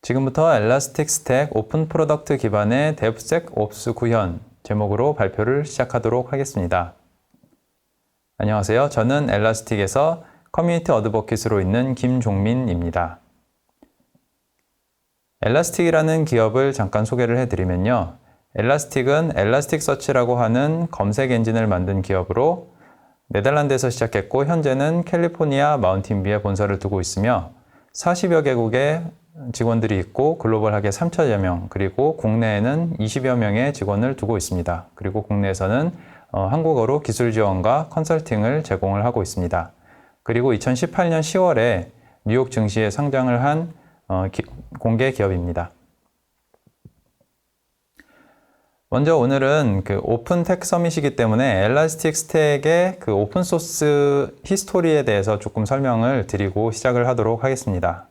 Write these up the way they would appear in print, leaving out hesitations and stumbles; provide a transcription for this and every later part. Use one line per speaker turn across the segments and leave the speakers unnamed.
지금부터 엘라스틱 스택 오픈 프로덕트 기반의 DevSecOps 구현 제목으로 발표를 시작하도록 하겠습니다. 안녕하세요. 저는 엘라스틱에서 커뮤니티 어드보킷으로 있는 김종민입니다. 엘라스틱이라는 기업을 잠깐 소개를 해드리면요. 엘라스틱은 엘라스틱서치라고 하는 검색 엔진을 만든 기업으로 네덜란드에서 시작했고 현재는 캘리포니아 마운틴뷰에 본사를 두고 있으며 40여 개국의 직원들이 있고 글로벌하게 3천여 명, 그리고 국내에는 20여 명의 직원을 두고 있습니다. 그리고 국내에서는 한국어로 기술 지원과 컨설팅을 제공을 하고 있습니다. 그리고 2018년 10월에 뉴욕 증시에 상장을 한 공개 기업입니다. 먼저 오늘은 오픈 테크 서밋이기 때문에 엘라스틱 스택의 오픈 소스 히스토리에 대해서 조금 설명을 드리고 시작을 하도록 하겠습니다.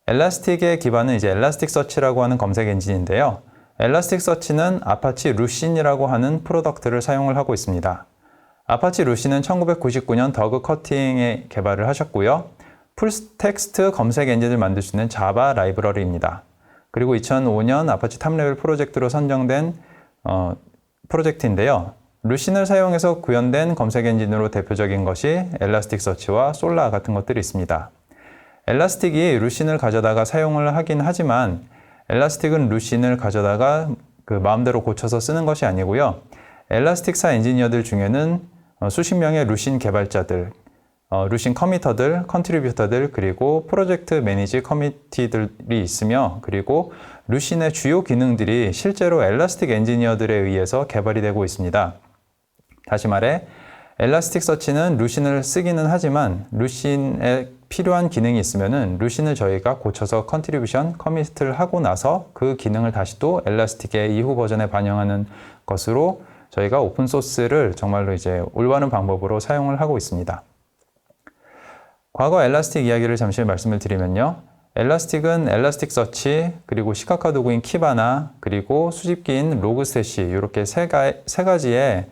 엘라스틱의 기반은 이제 엘라스틱 서치라고 하는 검색 엔진인데요. 엘라스틱 서치는 아파치 루신이라고 하는 프로덕트를 사용을 하고 있습니다. 아파치 루신은 1999년 더그 커팅에 개발을 하셨고요. 풀 텍스트 검색 엔진을 만들 수 있는 자바 라이브러리입니다. 그리고 2005년 아파치 탑레벨 프로젝트로 선정된 프로젝트인데요. 루신을 사용해서 구현된 검색 엔진으로 대표적인 것이 엘라스틱 서치와 솔라 같은 것들이 있습니다. 엘라스틱이 루신을 가져다가 사용을 하긴 하지만 엘라스틱은 루신을 가져다가 마음대로 고쳐서 쓰는 것이 아니고요. 엘라스틱사 엔지니어들 중에는 수십 명의 루신 개발자들, 루신 커미터들, 컨트리뷰터들, 그리고 프로젝트 매니지 커미티들이 있으며 그리고 루신의 주요 기능들이 실제로 엘라스틱 엔지니어들에 의해서 개발이 되고 있습니다. 다시 말해 엘라스틱 서치는 루신을 쓰기는 하지만 루신에 필요한 기능이 있으면은 루신을 저희가 고쳐서 컨트리뷰션, 커밋을 하고 나서 그 기능을 다시 또 엘라스틱의 이후 버전에 반영하는 것으로 저희가 오픈 소스를 정말로 이제 올바른 방법으로 사용을 하고 있습니다. 과거 엘라스틱 이야기를 잠시 말씀을 드리면요. 엘라스틱은 엘라스틱 서치, 그리고 시카카 도구인 키바나, 그리고 수집기인 로그스탯이 이렇게 세 가지의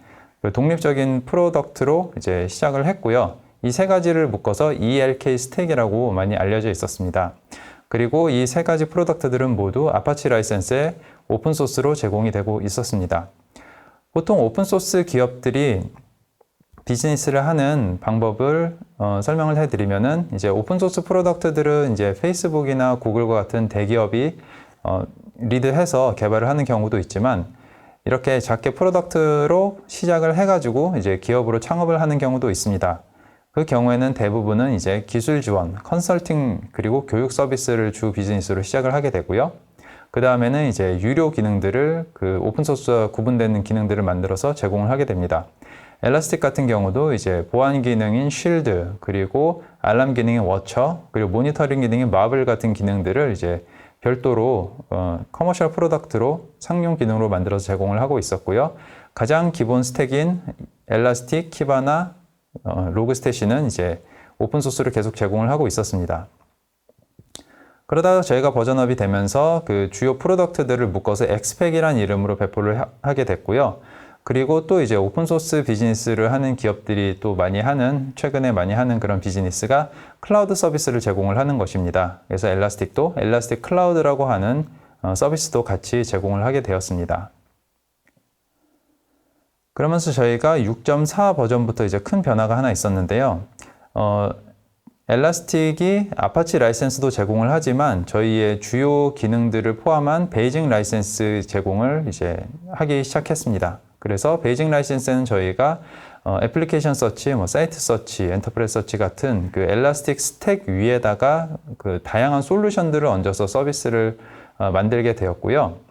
독립적인 프로덕트로 이제 시작을 했고요. 이 세 가지를 묶어서 ELK 스택이라고 많이 알려져 있었습니다. 그리고 이 세 가지 프로덕트들은 모두 아파치 라이센스에 오픈소스로 제공이 되고 있었습니다. 보통 오픈소스 기업들이 비즈니스를 하는 방법을 설명을 해드리면은 이제 오픈소스 프로덕트들은 이제 페이스북이나 구글과 같은 대기업이 리드해서 개발을 하는 경우도 있지만 이렇게 작게 프로덕트로 시작을 해가지고 이제 기업으로 창업을 하는 경우도 있습니다. 그 경우에는 대부분은 이제 기술 지원, 컨설팅, 그리고 교육 서비스를 주 비즈니스로 시작을 하게 되고요. 그 다음에는 이제 유료 기능들을 오픈소스와 구분되는 기능들을 만들어서 제공을 하게 됩니다. 엘라스틱 같은 경우도 이제 보안 기능인 쉴드, 그리고 알람 기능인 워처, 그리고 모니터링 기능인 마블 같은 기능들을 이제 별도로 커머셜 프로덕트로 상용 기능으로 만들어서 제공을 하고 있었고요. 가장 기본 스택인 엘라스틱, 키바나, 로그스탯은 이제 오픈소스를 계속 제공을 하고 있었습니다. 그러다가 저희가 버전업이 되면서 주요 프로덕트들을 묶어서 엑스팩이라는 이름으로 배포를 하게 됐고요. 그리고 또 이제 오픈소스 비즈니스를 하는 기업들이 또 최근에 많이 하는 그런 비즈니스가 클라우드 서비스를 제공을 하는 것입니다. 그래서 엘라스틱도 엘라스틱 클라우드라고 하는 서비스도 같이 제공을 하게 되었습니다. 그러면서 저희가 6.4 버전부터 이제 큰 변화가 하나 있었는데요. 엘라스틱이 아파치 라이센스도 제공을 하지만 저희의 주요 기능들을 포함한 베이징 라이센스 제공을 이제 하기 시작했습니다. 그래서 베이징 라이센스는 저희가 애플리케이션 서치, 사이트 서치, 엔터프라이즈 서치 같은 엘라스틱 스택 위에다가 다양한 솔루션들을 얹어서 서비스를 만들게 되었고요.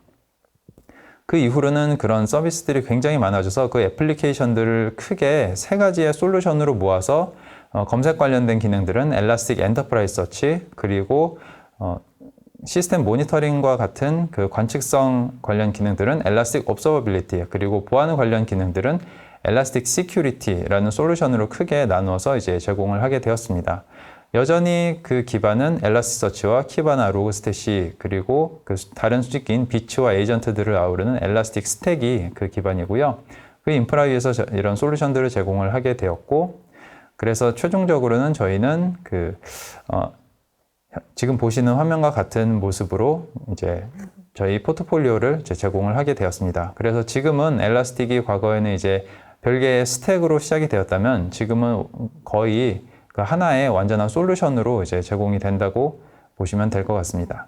그 이후로는 그런 서비스들이 굉장히 많아져서 그 애플리케이션들을 크게 세 가지의 솔루션으로 모아서 검색 관련된 기능들은 엘라스틱 엔터프라이즈 서치, 그리고 시스템 모니터링과 같은 관측성 관련 기능들은 엘라스틱 옵서버빌리티, 그리고 보안 관련 기능들은 엘라스틱 시큐리티라는 솔루션으로 크게 나누어서 이제 제공을 하게 되었습니다. 여전히 그 기반은 엘라스틱서치와 키바나, 로그스탯이, 그리고 다른 수직기인 비츠와 에이전트들을 아우르는 엘라스틱 스택이 그 기반이고요. 그 인프라 위에서 이런 솔루션들을 제공을 하게 되었고, 그래서 최종적으로는 저희는 지금 보시는 화면과 같은 모습으로 이제 저희 포트폴리오를 제공을 하게 되었습니다. 그래서 지금은 엘라스틱이 과거에는 이제 별개의 스택으로 시작이 되었다면 지금은 거의 그 하나의 완전한 솔루션으로 이제 제공이 된다고 보시면 될 것 같습니다.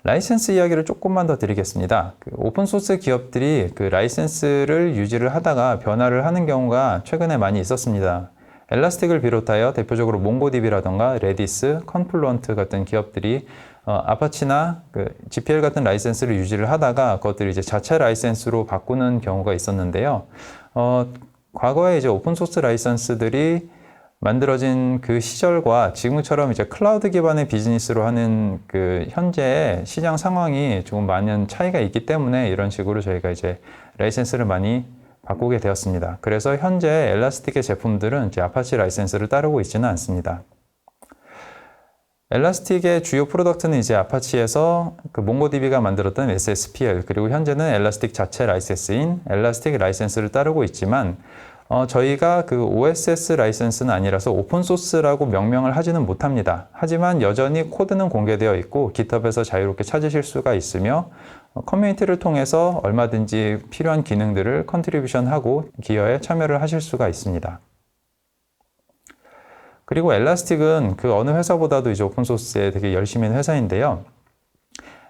라이센스 이야기를 조금만 더 드리겠습니다. 그 오픈소스 기업들이 그 라이센스를 유지를 하다가 변화를 하는 경우가 최근에 많이 있었습니다. 엘라스틱을 비롯하여 대표적으로 몽고디비라던가 레디스, 컨플루언트 같은 기업들이 아파치나 그 GPL 같은 라이센스를 유지를 하다가 그것들이 이제 자체 라이센스로 바꾸는 경우가 있었는데요. 과거에 이제 오픈소스 라이센스들이 만들어진 그 시절과 지금처럼 이제 클라우드 기반의 비즈니스로 하는 그 현재의 시장 상황이 조금 많은 차이가 있기 때문에 이런 식으로 저희가 이제 라이센스를 많이 바꾸게 되었습니다. 그래서 현재 엘라스틱의 제품들은 이제 아파치 라이센스를 따르고 있지는 않습니다. 엘라스틱의 주요 프로덕트는 이제 아파치에서 그 몽고디비가 만들었던 SSPL 그리고 현재는 엘라스틱 자체 라이센스인 엘라스틱 라이센스를 따르고 있지만 저희가 그 OSS 라이센스는 아니라서 오픈소스라고 명명을 하지는 못합니다. 하지만 여전히 코드는 공개되어 있고 GitHub에서 자유롭게 찾으실 수가 있으며 커뮤니티를 통해서 얼마든지 필요한 기능들을 컨트리뷰션하고 기여에 참여를 하실 수가 있습니다. 그리고 엘라스틱은 그 어느 회사보다도 이제 오픈소스에 되게 열심히 있는 회사인데요.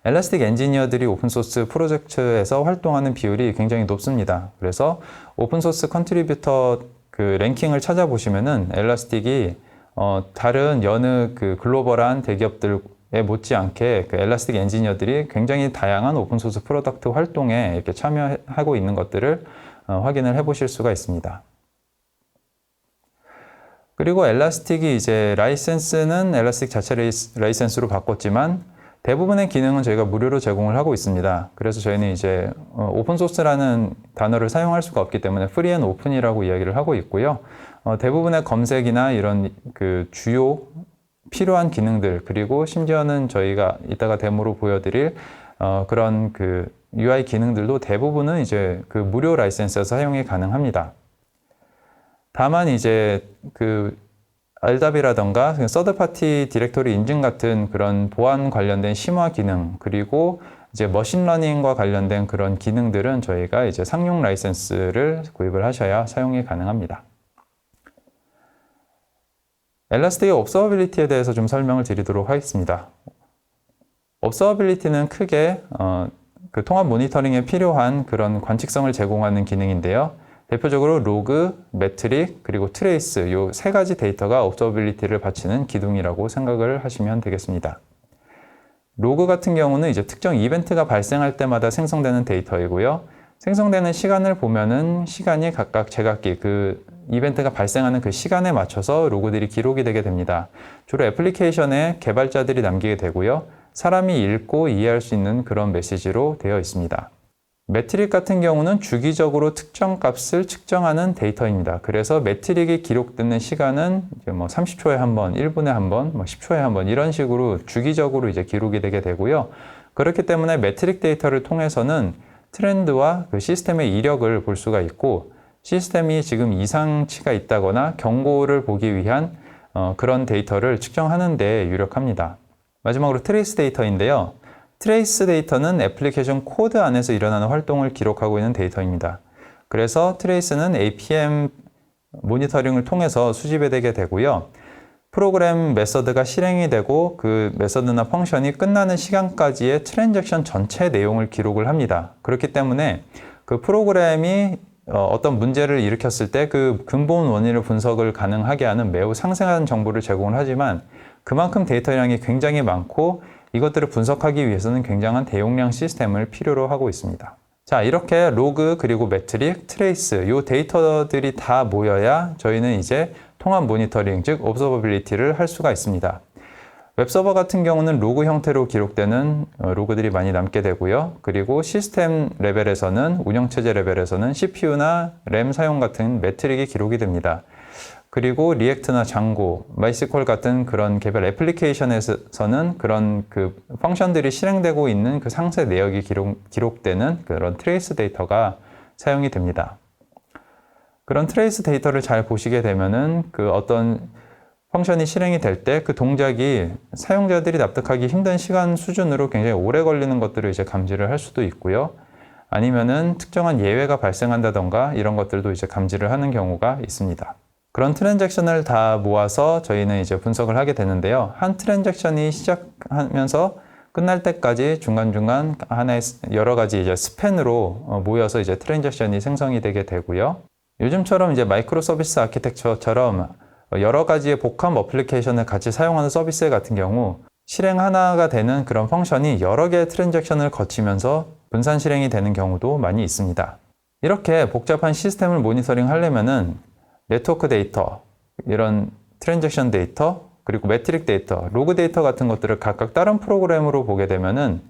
엘라스틱 엔지니어들이 오픈소스 프로젝트에서 활동하는 비율이 굉장히 높습니다. 그래서 오픈소스 컨트리뷰터 그 랭킹을 찾아보시면은 엘라스틱이 다른 여느 그 글로벌한 대기업들에 못지않게 그 엘라스틱 엔지니어들이 굉장히 다양한 오픈소스 프로덕트 활동에 이렇게 참여하고 있는 것들을 확인을 해보실 수가 있습니다. 그리고 엘라스틱이 이제 라이센스는 엘라스틱 자체 라이센스로 바꿨지만 대부분의 기능은 저희가 무료로 제공을 하고 있습니다. 그래서 저희는 이제 오픈소스라는 단어를 사용할 수가 없기 때문에 프리 앤 오픈이라고 이야기를 하고 있고요. 대부분의 검색이나 이런 그 주요 필요한 기능들 그리고 심지어는 저희가 이따가 데모로 보여드릴 그런 그 UI 기능들도 대부분은 이제 그 무료 라이센스에서 사용이 가능합니다. 다만 이제 그 RDAB라던가 서드파티 디렉토리 인증 같은 그런 보안 관련된 심화 기능 그리고 이제 머신러닝과 관련된 그런 기능들은 저희가 이제 상용 라이센스를 구입을 하셔야 사용이 가능합니다. 엘라스틱의 observability에 대해서 좀 설명을 드리도록 하겠습니다. observability는 크게 그 통합 모니터링에 필요한 그런 관측성을 제공하는 기능인데요. 대표적으로 로그, 매트릭, 그리고 트레이스 이 세 가지 데이터가 observability를 바치는 기둥이라고 생각을 하시면 되겠습니다. 로그 같은 경우는 이제 특정 이벤트가 발생할 때마다 생성되는 데이터이고요. 생성되는 시간을 보면은 시간이 각각 제각기 그 이벤트가 발생하는 그 시간에 맞춰서 로그들이 기록이 되게 됩니다. 주로 애플리케이션에 개발자들이 남기게 되고요. 사람이 읽고 이해할 수 있는 그런 메시지로 되어 있습니다. 매트릭 같은 경우는 주기적으로 특정 값을 측정하는 데이터입니다. 그래서 매트릭이 기록되는 시간은 이제 뭐 30초에 한 번, 1분에 한 번, 뭐 10초에 한 번 이런 식으로 주기적으로 이제 기록이 되게 되고요. 그렇기 때문에 매트릭 데이터를 통해서는 트렌드와 그 시스템의 이력을 볼 수가 있고 시스템이 지금 이상치가 있다거나 경고를 보기 위한 그런 데이터를 측정하는 데 유력합니다. 마지막으로 트레이스 데이터인데요. 트레이스 데이터는 애플리케이션 코드 안에서 일어나는 활동을 기록하고 있는 데이터입니다. 그래서 트레이스는 APM 모니터링을 통해서 수집이 되게 되고요. 프로그램 메서드가 실행이 되고 그 메서드나 펑션이 끝나는 시간까지의 트랜잭션 전체 내용을 기록을 합니다. 그렇기 때문에 그 프로그램이 어떤 문제를 일으켰을 때 그 근본 원인을 분석을 가능하게 하는 매우 상세한 정보를 제공을 하지만 그만큼 데이터량이 굉장히 많고 이것들을 분석하기 위해서는 굉장한 대용량 시스템을 필요로 하고 있습니다. 자, 이렇게 로그 그리고 매트릭, 트레이스 이 데이터들이 다 모여야 저희는 이제 통합 모니터링, 즉 observability를 할 수가 있습니다. 웹서버 같은 경우는 로그 형태로 기록되는 로그들이 많이 남게 되고요. 그리고 시스템 레벨에서는 운영체제 레벨에서는 CPU나 램 사용 같은 매트릭이 기록이 됩니다. 그리고 리액트나 장고, 마이스퀄 같은 그런 개별 애플리케이션에서는 그런 그 펑션들이 실행되고 있는 그 상세 내역이 기록되는 그런 트레이스 데이터가 사용이 됩니다. 그런 트레이스 데이터를 잘 보시게 되면은 그 어떤 펑션이 실행이 될 때 그 동작이 사용자들이 납득하기 힘든 시간 수준으로 굉장히 오래 걸리는 것들을 이제 감지를 할 수도 있고요. 아니면은 특정한 예외가 발생한다던가 이런 것들도 이제 감지를 하는 경우가 있습니다. 그런 트랜잭션을 다 모아서 저희는 이제 분석을 하게 되는데요. 한 트랜잭션이 시작하면서 끝날 때까지 중간중간 하나의 여러 가지 이제 스팬으로 모여서 이제 트랜잭션이 생성이 되게 되고요. 요즘처럼 이제 마이크로 서비스 아키텍처처럼 여러 가지의 복합 어플리케이션을 같이 사용하는 서비스 같은 경우 실행 하나가 되는 그런 펑션이 여러 개의 트랜잭션을 거치면서 분산 실행이 되는 경우도 많이 있습니다. 이렇게 복잡한 시스템을 모니터링 하려면은 네트워크 데이터, 이런 트랜잭션 데이터, 그리고 매트릭 데이터, 로그 데이터 같은 것들을 각각 다른 프로그램으로 보게 되면은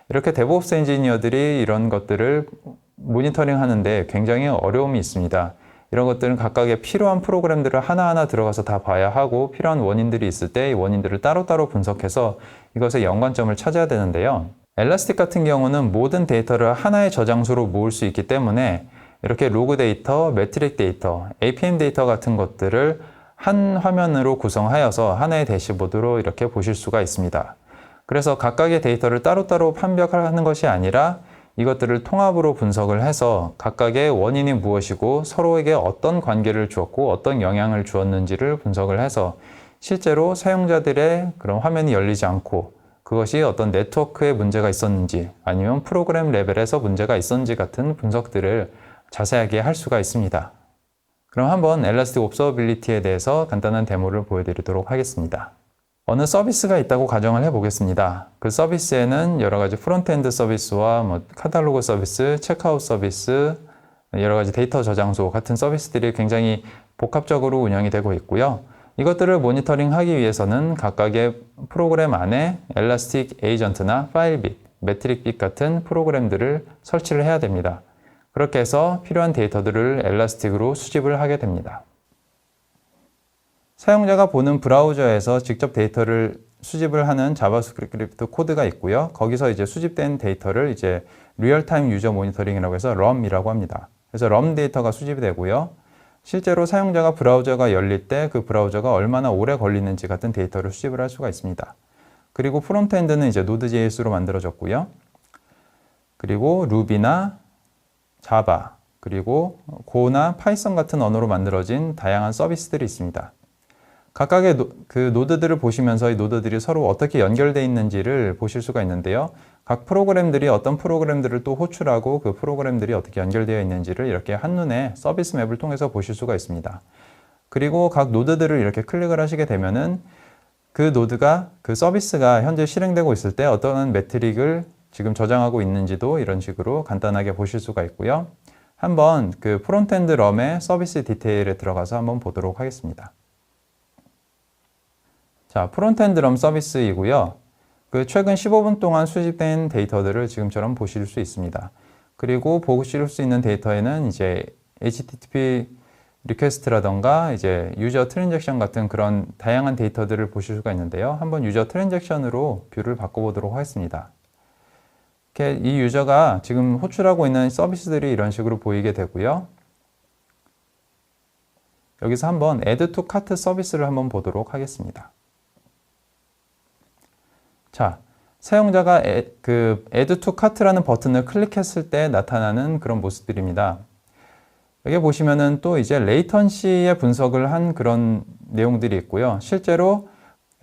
이렇게 데브옵스 엔지니어들이 이런 것들을 모니터링 하는데 굉장히 어려움이 있습니다. 이런 것들은 각각의 필요한 프로그램들을 하나하나 들어가서 다 봐야 하고 필요한 원인들이 있을 때 이 원인들을 따로따로 분석해서 이것의 연관점을 찾아야 되는데요. 엘라스틱 같은 경우는 모든 데이터를 하나의 저장소로 모을 수 있기 때문에 이렇게 로그 데이터, 매트릭 데이터, APM 데이터 같은 것들을 한 화면으로 구성하여서 하나의 대시보드로 이렇게 보실 수가 있습니다. 그래서 각각의 데이터를 따로따로 판별하는 것이 아니라 이것들을 통합으로 분석을 해서 각각의 원인이 무엇이고 서로에게 어떤 관계를 주었고 어떤 영향을 주었는지를 분석을 해서 실제로 사용자들의 그런 화면이 열리지 않고 그것이 어떤 네트워크에 문제가 있었는지 아니면 프로그램 레벨에서 문제가 있었는지 같은 분석들을 자세하게 할 수가 있습니다. 그럼 한번 엘라스틱 옵서비리티에 대해서 간단한 데모를 보여드리도록 하겠습니다. 어느 서비스가 있다고 가정을 해보겠습니다. 그 서비스에는 여러 가지 프론트엔드 서비스와 카탈로그 서비스, 체크아웃 서비스, 여러 가지 데이터 저장소 같은 서비스들이 굉장히 복합적으로 운영이 되고 있고요. 이것들을 모니터링 하기 위해서는 각각의 프로그램 안에 엘라스틱 에이전트나 파일빗, 매트릭빗 같은 프로그램들을 설치를 해야 됩니다. 그렇게 해서 필요한 데이터들을 엘라스틱으로 수집을 하게 됩니다. 사용자가 보는 브라우저에서 직접 데이터를 수집을 하는 자바스크립트 코드가 있고요. 거기서 이제 수집된 데이터를 이제 리얼타임 유저 모니터링이라고 해서 RUM이라고 합니다. 그래서 RUM 데이터가 수집이 되고요. 실제로 사용자가 브라우저가 열릴 때 그 브라우저가 얼마나 오래 걸리는지 같은 데이터를 수집을 할 수가 있습니다. 그리고 프론트엔드는 이제 Node.js로 만들어졌고요. 그리고 루비나 자바, 그리고 고나 파이썬 같은 언어로 만들어진 다양한 서비스들이 있습니다. 각각의 그 노드들을 보시면서 이 노드들이 서로 어떻게 연결되어 있는지를 보실 수가 있는데요. 각 프로그램들이 어떤 프로그램들을 또 호출하고 그 프로그램들이 어떻게 연결되어 있는지를 이렇게 한눈에 서비스 맵을 통해서 보실 수가 있습니다. 그리고 각 노드들을 이렇게 클릭을 하시게 되면은 그 노드가, 그 서비스가 현재 실행되고 있을 때 어떤 매트릭을 지금 저장하고 있는지도 이런 식으로 간단하게 보실 수가 있고요. 한번 그 프론트엔드 럼의 서비스 디테일에 들어가서 한번 보도록 하겠습니다. 자, 프론트엔드 럼 서비스이고요. 그 최근 15분 동안 수집된 데이터들을 지금처럼 보실 수 있습니다. 그리고 보실 수 있는 데이터에는 이제 HTTP 리퀘스트라던가 이제 유저 트랜잭션 같은 그런 다양한 데이터들을 보실 수가 있는데요. 한번 유저 트랜잭션으로 뷰를 바꿔보도록 하겠습니다. 이렇게 이 유저가 지금 호출하고 있는 서비스들이 이런 식으로 보이게 되고요. 여기서 한번 Add to Cart 서비스를 한번 보도록 하겠습니다. 자, 사용자가 그 Add to Cart라는 버튼을 클릭했을 때 나타나는 그런 모습들입니다. 여기 보시면은 또 이제 레이턴시의 분석을 한 그런 내용들이 있고요. 실제로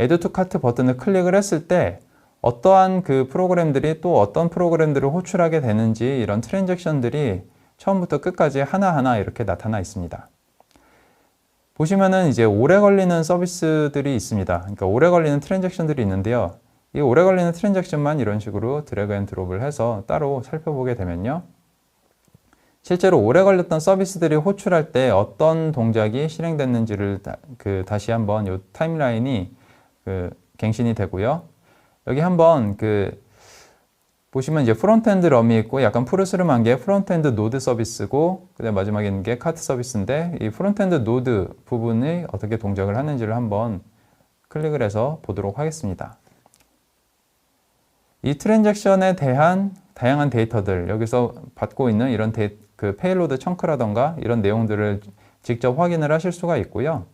Add to Cart 버튼을 클릭을 했을 때 어떠한 그 프로그램들이 또 어떤 프로그램들을 호출하게 되는지 이런 트랜잭션들이 처음부터 끝까지 하나하나 이렇게 나타나 있습니다. 보시면은 이제 오래 걸리는 서비스들이 있습니다. 그러니까 오래 걸리는 트랜잭션들이 있는데요. 이 오래 걸리는 트랜잭션만 이런 식으로 드래그 앤 드롭을 해서 따로 살펴보게 되면요. 실제로 오래 걸렸던 서비스들이 호출할 때 어떤 동작이 실행됐는지를 다시 한번 이 타임라인이 갱신이 되고요. 여기 한번 보시면 이제 프론트엔드 럼이 있고 약간 푸르스름한 게 프론트엔드 노드 서비스고 그다음 마지막에 있는 게 카트 서비스인데 이 프론트엔드 노드 부분이 어떻게 동작을 하는지를 한번 클릭을 해서 보도록 하겠습니다. 이 트랜잭션에 대한 다양한 데이터들 여기서 받고 있는 이런 그 페일로드 청크라던가 이런 내용들을 직접 확인을 하실 수가 있고요.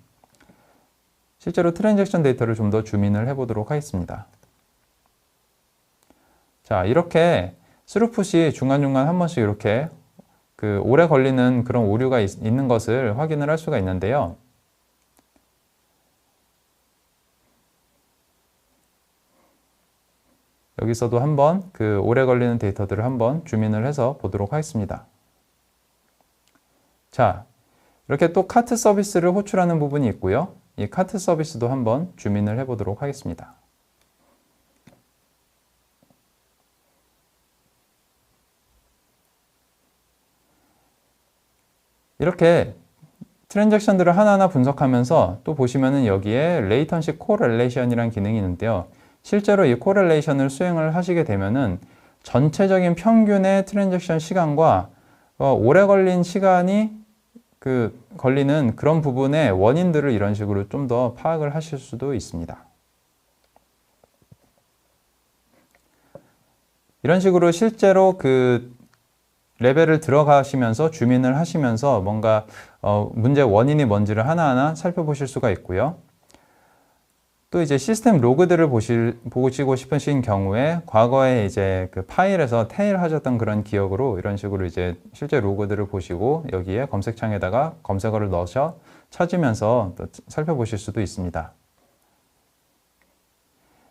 실제로 트랜잭션 데이터를 좀 더 줌인을 해보도록 하겠습니다. 자, 이렇게 스루풋이 중간중간 한 번씩 이렇게 오래 걸리는 그런 오류가 있는 것을 확인을 할 수가 있는데요. 여기서도 한번 오래 걸리는 데이터들을 한번 줌인을 해서 보도록 하겠습니다. 자, 이렇게 또 카트 서비스를 호출하는 부분이 있고요. 이 카트 서비스도 한번 줌인을 해보도록 하겠습니다. 이렇게 트랜잭션들을 하나하나 분석하면서 또 보시면은 여기에 레이턴시 코렐레이션이라는 기능이 있는데요. 실제로 이 코렐레이션을 수행을 하시게 되면은 전체적인 평균의 트랜잭션 시간과 오래 걸린 시간이 걸리는 그런 부분의 원인들을 이런 식으로 좀 더 파악을 하실 수도 있습니다. 이런 식으로 실제로 레벨을 들어가시면서 줌인을 하시면서 뭔가 문제 원인이 뭔지를 하나하나 살펴보실 수가 있고요. 또 이제 시스템 로그들을 보시고 싶으신 경우에 과거에 이제 파일에서 테일하셨던 그런 기억으로 이런 식으로 이제 실제 로그들을 보시고 여기에 검색창에다가 검색어를 넣으셔 찾으면서 또 살펴보실 수도 있습니다.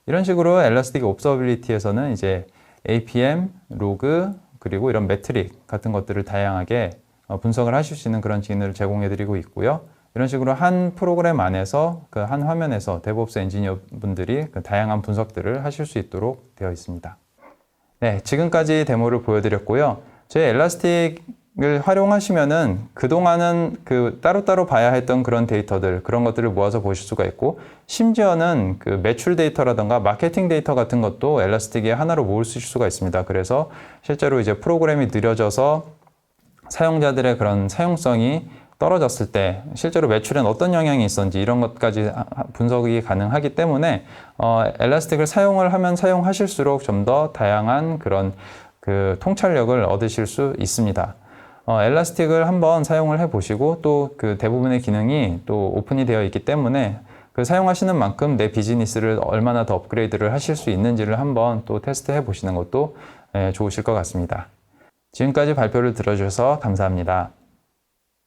이런 식으로 엘라스틱 옵서비리티에서는 이제 APM, 로그, 그리고 이런 매트릭 같은 것들을 다양하게 분석을 하실 수 있는 그런 기능을 제공해 드리고 있고요. 이런 식으로 한 프로그램 안에서 한 화면에서 데브옵스 엔지니어 분들이 다양한 분석들을 하실 수 있도록 되어 있습니다. 네, 지금까지 데모를 보여드렸고요. 저희 엘라스틱을 활용하시면은 그동안은 따로따로 봐야 했던 그런 데이터들, 그런 것들을 모아서 보실 수가 있고, 심지어는 매출 데이터라든가 마케팅 데이터 같은 것도 엘라스틱에 하나로 모을 수가 있습니다. 그래서 실제로 이제 프로그램이 느려져서 사용자들의 그런 사용성이 떨어졌을 때 실제로 매출엔 어떤 영향이 있었는지 이런 것까지 분석이 가능하기 때문에 엘라스틱을 사용을 하면 사용하실수록 좀 더 다양한 그런 통찰력을 얻으실 수 있습니다. 엘라스틱을 한번 사용을 해보시고 또 대부분의 기능이 또 오픈이 되어 있기 때문에 사용하시는 만큼 내 비즈니스를 얼마나 더 업그레이드를 하실 수 있는지를 한번 또 테스트해 보시는 것도 좋으실 것 같습니다. 지금까지 발표를 들어주셔서 감사합니다.